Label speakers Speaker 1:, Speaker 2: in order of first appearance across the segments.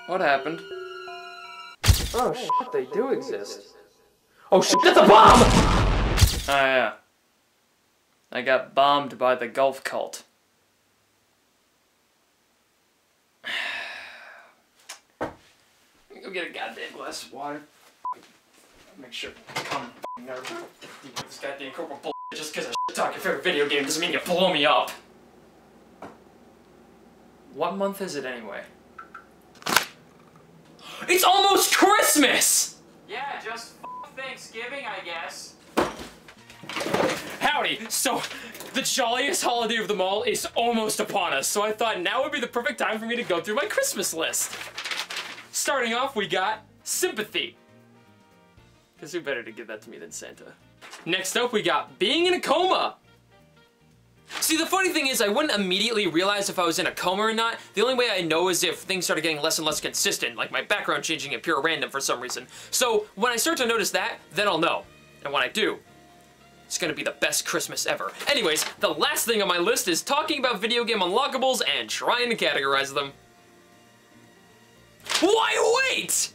Speaker 1: What happened? Oh shit, they do exist. Oh shit, that's a bomb! Oh yeah. I got bombed by the golf cult. Go get a goddamn glass of water. Make sure to calm the nerve. This goddamn corporate bullshit just because I talk your favorite video game doesn't mean you blow me up. What month is it anyway? It's almost Christmas! Yeah, just Thanksgiving, I guess. Howdy! So, the jolliest holiday of them all is almost upon us, so I thought now would be the perfect time for me to go through my Christmas list. Starting off, we got sympathy. Because who better to give that to me than Santa? Next up, we got being in a coma. See, the funny thing is, I wouldn't immediately realize if I was in a coma or not. The only way I know is if things started getting less and less consistent, like my background changing at pure random for some reason. So, when I start to notice that, then I'll know. And when I do, it's gonna be the best Christmas ever. Anyways, the last thing on my list is talking about video game unlockables and trying to categorize them. Why wait?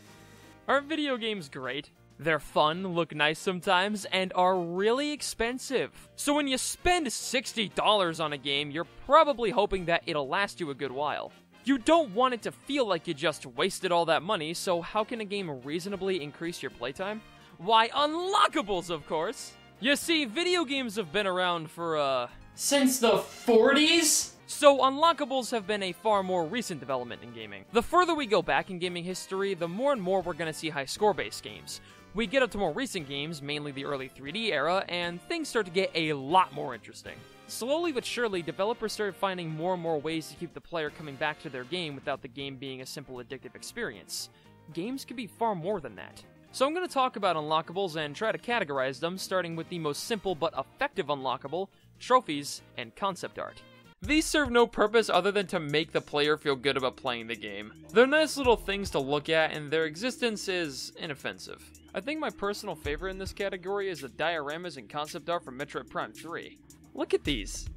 Speaker 1: Are video games great? They're fun, look nice sometimes, and are really expensive. So when you spend $60 on a game, you're probably hoping that it'll last you a good while. You don't want it to feel like you just wasted all that money, so how can a game reasonably increase your playtime? Why, Unlockables, of course! You see, video games have been around for, since the 40s? So Unlockables have been a far more recent development in gaming. The further we go back in gaming history, the more and more we're gonna see high score-based games. We get up to more recent games, mainly the early 3D era, and things start to get a lot more interesting. Slowly but surely, developers started finding more and more ways to keep the player coming back to their game without the game being a simple addictive experience. Games can be far more than that. So I'm going to talk about unlockables and try to categorize them, starting with the most simple but effective unlockable, trophies, and concept art. These serve no purpose other than to make the player feel good about playing the game. They're nice little things to look at, and their existence is inoffensive. I think my personal favorite in this category is the dioramas and concept art from Metroid Prime 3. Look at these.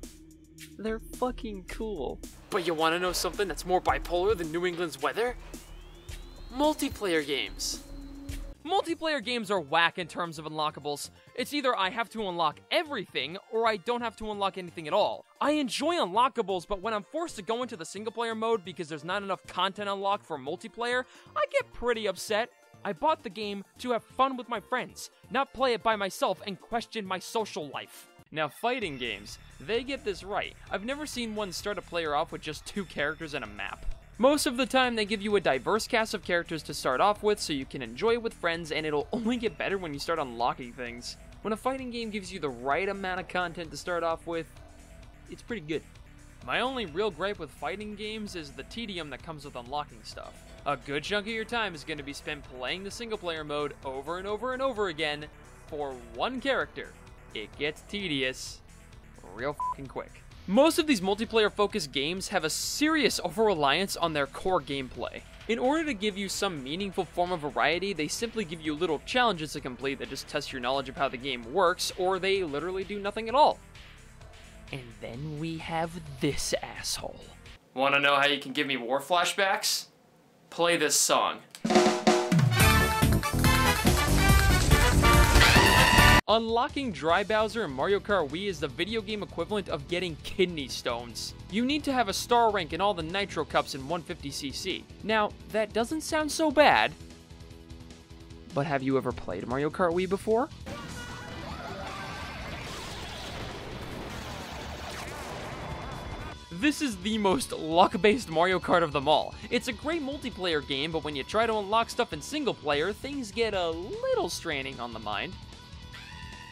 Speaker 1: They're fucking cool. But you wanna know something that's more bipolar than New England's weather? Multiplayer games. Multiplayer games are whack in terms of unlockables. It's either I have to unlock everything, or I don't have to unlock anything at all. I enjoy unlockables, but when I'm forced to go into the single player mode because there's not enough content unlocked for multiplayer, I get pretty upset. I bought the game to have fun with my friends, not play it by myself and question my social life. Now, fighting games, they get this right. I've never seen one start a player off with just 2 characters and a map. Most of the time, they give you a diverse cast of characters to start off with so you can enjoy it with friends, and it'll only get better when you start unlocking things. When a fighting game gives you the right amount of content to start off with, it's pretty good. My only real gripe with fighting games is the tedium that comes with unlocking stuff. A good chunk of your time is going to be spent playing the single player mode over and over and over again for one character. It gets tedious real fucking quick. Most of these multiplayer-focused games have a serious over-reliance on their core gameplay. In order to give you some meaningful form of variety, they simply give you little challenges to complete that just test your knowledge of how the game works, or they literally do nothing at all. And then we have this asshole. Wanna know how you can give me war flashbacks? Play this song. Unlocking Dry Bowser in Mario Kart Wii is the video game equivalent of getting kidney stones. You need to have a star rank in all the Nitro Cups in 150cc. Now, that doesn't sound so bad, but have you ever played Mario Kart Wii before? This is the most luck-based Mario Kart of them all. It's a great multiplayer game, but when you try to unlock stuff in single player, things get a little straining on the mind.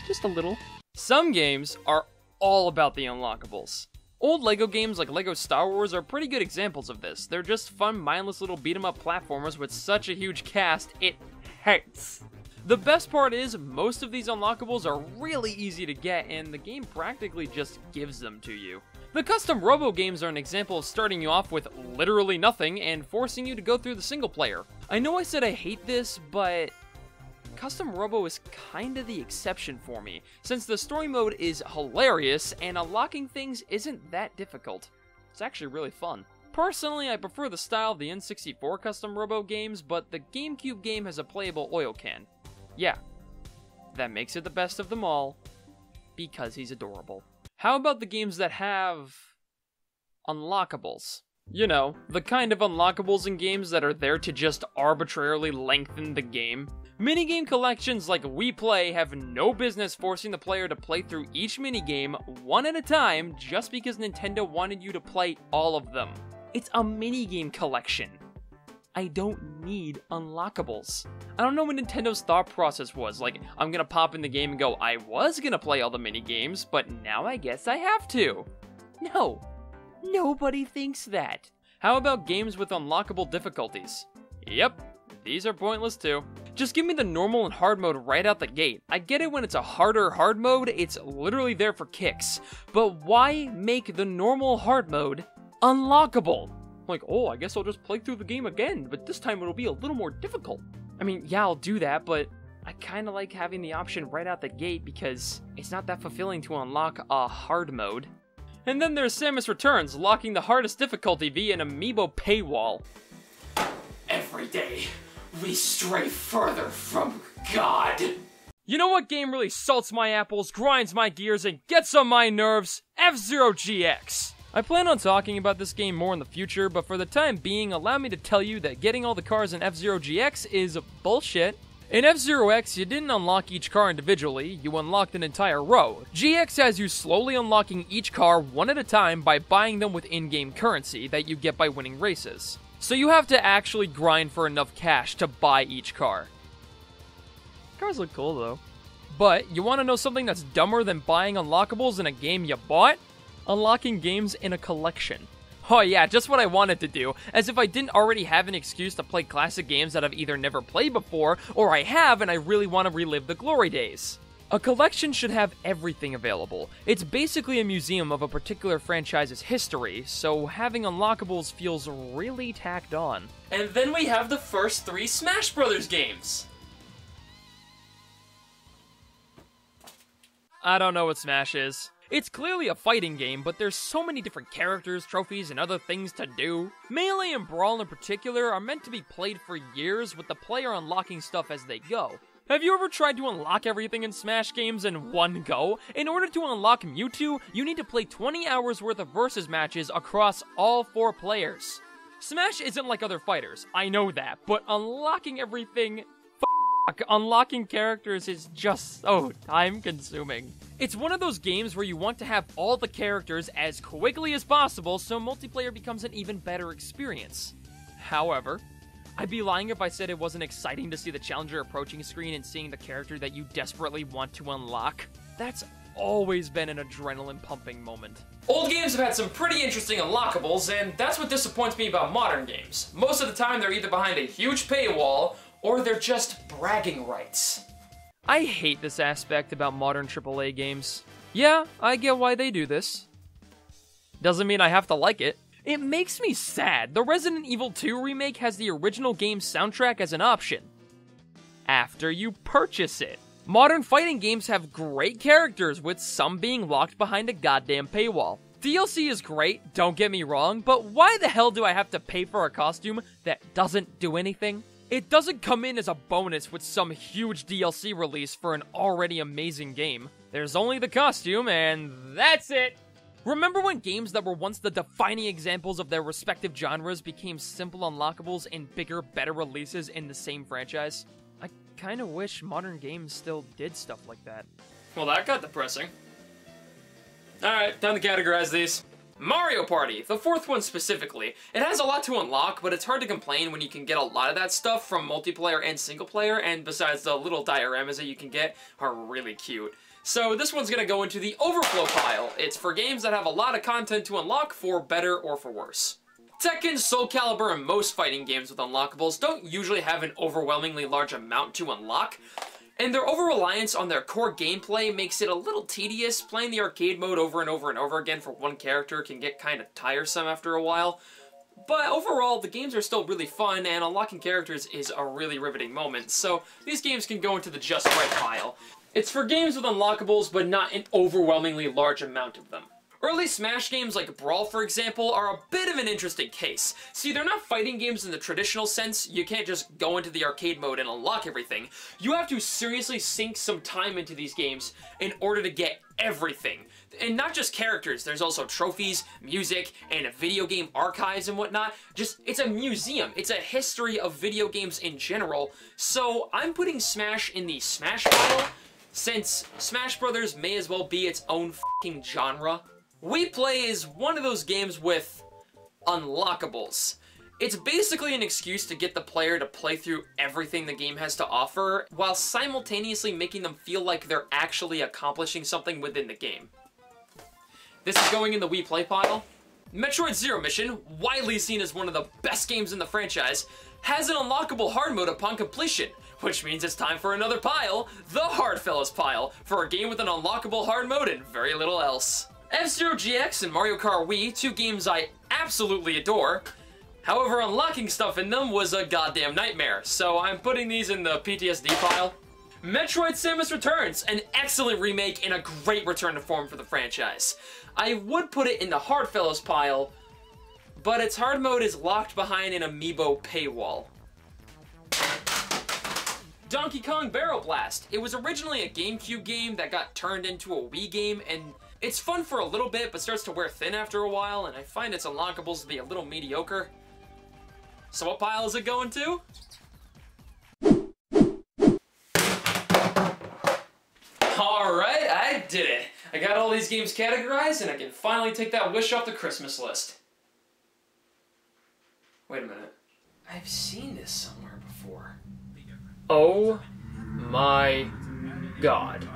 Speaker 1: Just a little. Some games are all about the unlockables. Old LEGO games like LEGO Star Wars are pretty good examples of this. They're just fun, mindless little beat-em-up platformers with such a huge cast, it hurts. The best part is, most of these unlockables are really easy to get, and the game practically just gives them to you. The custom Robo games are an example of starting you off with literally nothing and forcing you to go through the single player. I know I said I hate this, but Custom Robo is kinda the exception for me, since the story mode is hilarious and unlocking things isn't that difficult. It's actually really fun. Personally, I prefer the style of the N64 custom Robo games, but the GameCube game has a playable oil can. Yeah, that makes it the best of them all, because he's adorable. How about the games that have Unlockables? You know, the kind of unlockables in games that are there to just arbitrarily lengthen the game. Minigame collections like We Play have no business forcing the player to play through each minigame one at a time just because Nintendo wanted you to play all of them. It's a minigame collection. I don't need unlockables. I don't know what Nintendo's thought process was. Like, I'm gonna pop in the game and go, I was gonna play all the minigames, but now I guess I have to. No. Nobody thinks that. How about games with unlockable difficulties? Yep, these are pointless too. Just give me the normal and hard mode right out the gate. I get it when it's a harder hard mode, it's literally there for kicks. But why make the normal hard mode unlockable? Like, oh, I guess I'll just play through the game again, but this time it'll be a little more difficult. I mean, yeah, I'll do that, but I kinda like having the option right out the gate because it's not that fulfilling to unlock a hard mode. And then there's Samus Returns, locking the hardest difficulty via an amiibo paywall. Every day, we stray further from God. You know what game really salts my apples, grinds my gears, and gets on my nerves? F-Zero GX. I plan on talking about this game more in the future, but for the time being, allow me to tell you that getting all the cars in F-Zero GX is bullshit. In F-Zero X, you didn't unlock each car individually, you unlocked an entire row. GX has you slowly unlocking each car one at a time by buying them with in-game currency that you get by winning races. So you have to actually grind for enough cash to buy each car. Cars look cool though. But, you want to know something that's dumber than buying unlockables in a game you bought? Unlocking games in a collection. Oh yeah, just what I wanted to do, as if I didn't already have an excuse to play classic games that I've either never played before, or I have and I really want to relive the glory days. A collection should have everything available. It's basically a museum of a particular franchise's history, so having unlockables feels really tacked on. And then we have the first 3 Smash Brothers games! I don't know what Smash is. It's clearly a fighting game, but there's so many different characters, trophies, and other things to do. Melee and Brawl in particular are meant to be played for years, with the player unlocking stuff as they go. Have you ever tried to unlock everything in Smash games in one go? In order to unlock Mewtwo, you need to play 20 hours worth of versus matches across all 4 players. Smash isn't like other fighters, I know that, but unlocking everything... unlocking characters is just so time-consuming. It's one of those games where you want to have all the characters as quickly as possible so multiplayer becomes an even better experience. However, I'd be lying if I said it wasn't exciting to see the challenger approaching screen and seeing the character that you desperately want to unlock. That's always been an adrenaline-pumping moment. Old games have had some pretty interesting unlockables, and that's what disappoints me about modern games. Most of the time, they're either behind a huge paywall, or they're just bragging rights. I hate this aspect about modern AAA games. Yeah, I get why they do this. Doesn't mean I have to like it. It makes me sad. The Resident Evil 2 remake has the original game's soundtrack as an option. After you purchase it. Modern fighting games have great characters, with some being locked behind a goddamn paywall. DLC is great, don't get me wrong, but why the hell do I have to pay for a costume that doesn't do anything? It doesn't come in as a bonus with some huge DLC release for an already amazing game. There's only the costume, and that's it! Remember when games that were once the defining examples of their respective genres became simple unlockables in bigger, better releases in the same franchise? I kinda wish modern games still did stuff like that. Well, that got depressing. Alright, time to categorize these. Mario Party, the 4th one specifically. It has a lot to unlock, but it's hard to complain when you can get a lot of that stuff from multiplayer and single player, and besides, the little dioramas that you can get are really cute. So this one's gonna go into the overflow pile. It's for games that have a lot of content to unlock, for better or for worse. Tekken, Soul Calibur, and most fighting games with unlockables don't usually have an overwhelmingly large amount to unlock, and their over-reliance on their core gameplay makes it a little tedious. Playing the arcade mode over and over and over again for one character can get kind of tiresome after a while. But overall, the games are still really fun, and unlocking characters is a really riveting moment, so these games can go into the just right pile. It's for games with unlockables, but not an overwhelmingly large amount of them. Early Smash games like Brawl, for example, are a bit of an interesting case. See, they're not fighting games in the traditional sense. You can't just go into the arcade mode and unlock everything. You have to seriously sink some time into these games in order to get everything. And not just characters, there's also trophies, music, and video game archives and whatnot. It's a museum. It's a history of video games in general. So I'm putting Smash in the Smash pile, since Smash Brothers may as well be its own fucking genre. We Play is one of those games with Unlockables. It's basically an excuse to get the player to play through everything the game has to offer, while simultaneously making them feel like they're actually accomplishing something within the game. This is going in the We Play pile. Metroid Zero Mission, widely seen as one of the best games in the franchise, has an unlockable hard mode upon completion, which means it's time for another pile, the Hardfellas pile, for a game with an unlockable hard mode and very little else. F-Zero GX and Mario Kart Wii, two games I absolutely adore. However, unlocking stuff in them was a goddamn nightmare, so I'm putting these in the PTSD pile. Metroid Samus Returns, an excellent remake and a great return to form for the franchise. I would put it in the Hardfellas pile, but its hard mode is locked behind an amiibo paywall. Donkey Kong Barrel Blast. It was originally a GameCube game that got turned into a Wii game, and it's fun for a little bit, but starts to wear thin after a while, and I find its unlockables to be a little mediocre. So what pile is it going to? Alright, I did it. I got all these games categorized, and I can finally take that wish off the Christmas list. Wait a minute. I've seen this somewhere before. Oh my god.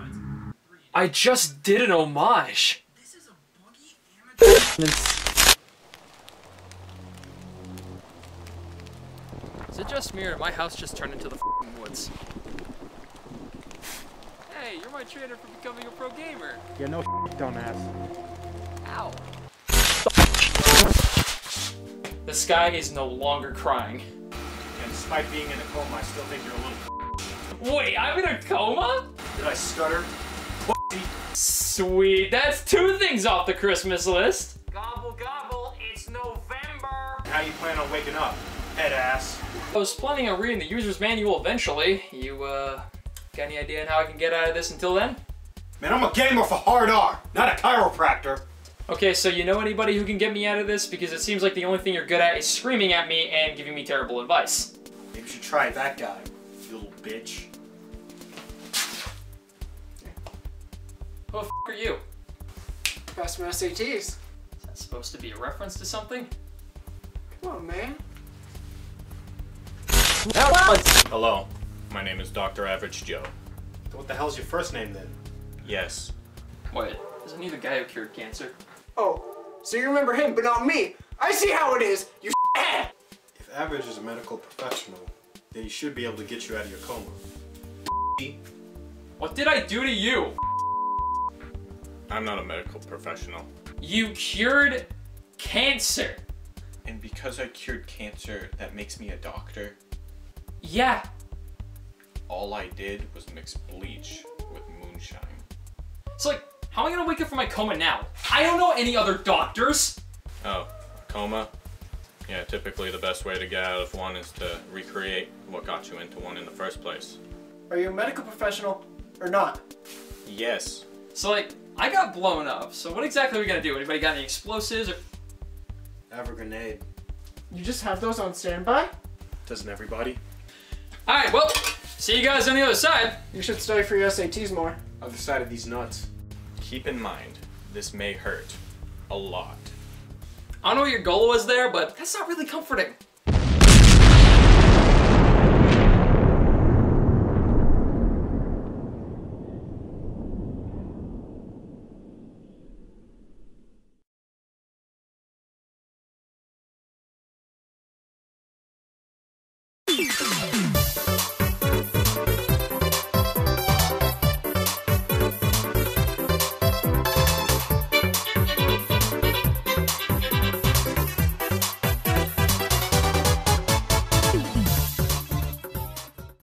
Speaker 1: I just did an homage! This is a buggy amateur. Is it just me or my house just turned into the f***ing woods? Hey, you're my trainer for becoming a pro gamer!
Speaker 2: Yeah, no dumbass.
Speaker 1: Ow. The sky is no longer crying.
Speaker 2: And despite being in a coma, I still think you're a little.
Speaker 1: Wait, I'm in a coma?
Speaker 2: Did I stutter?
Speaker 1: Sweet, that's two things off the Christmas list. Gobble gobble, it's November.
Speaker 2: How you plan on waking up, head ass?
Speaker 1: I was planning on reading the user's manual eventually. You, got any idea on how I can get out of this until then?
Speaker 2: Man, I'm a gamer for hard R, not a chiropractor.
Speaker 1: Okay, so you know anybody who can get me out of this? Because it seems like the only thing you're good at is screaming at me and giving me terrible advice.
Speaker 2: Maybe you should try that guy, you little bitch.
Speaker 1: Who the f*** are you?
Speaker 3: Passed my SATs.
Speaker 1: Is that supposed to be a reference to something?
Speaker 3: Come on, man.
Speaker 4: Hello, my name is Dr. Average Joe.
Speaker 2: What the hell's your first name then?
Speaker 4: Yes.
Speaker 1: Wait, isn't he the guy who cured cancer?
Speaker 3: Oh, so you remember him, but not me. I see how it is, you f***.
Speaker 2: If Average is a medical professional, then he should be able to get you out of your coma.
Speaker 1: What did I do to you?
Speaker 4: I'm not a medical professional.
Speaker 1: You cured cancer.
Speaker 4: And because I cured cancer, that makes me a doctor?
Speaker 1: Yeah.
Speaker 4: All I did was mix bleach with moonshine.
Speaker 1: So like, how am I gonna wake up from my coma now? I don't know any other doctors.
Speaker 4: Oh, a coma? Yeah, typically the best way to get out of one is to recreate what got you into one in the first place.
Speaker 3: Are you a medical professional or not?
Speaker 4: Yes.
Speaker 1: So like, I got blown up, so what exactly are we gonna do? Anybody got any explosives or...
Speaker 2: I have a grenade.
Speaker 3: You just have those on standby?
Speaker 2: Doesn't everybody?
Speaker 1: Alright, well, see you guys on the other side.
Speaker 3: You should study for your SATs more.
Speaker 2: Other side of these nuts.
Speaker 4: Keep in mind, this may hurt a lot.
Speaker 1: I don't know what your goal was there, but that's not really comforting.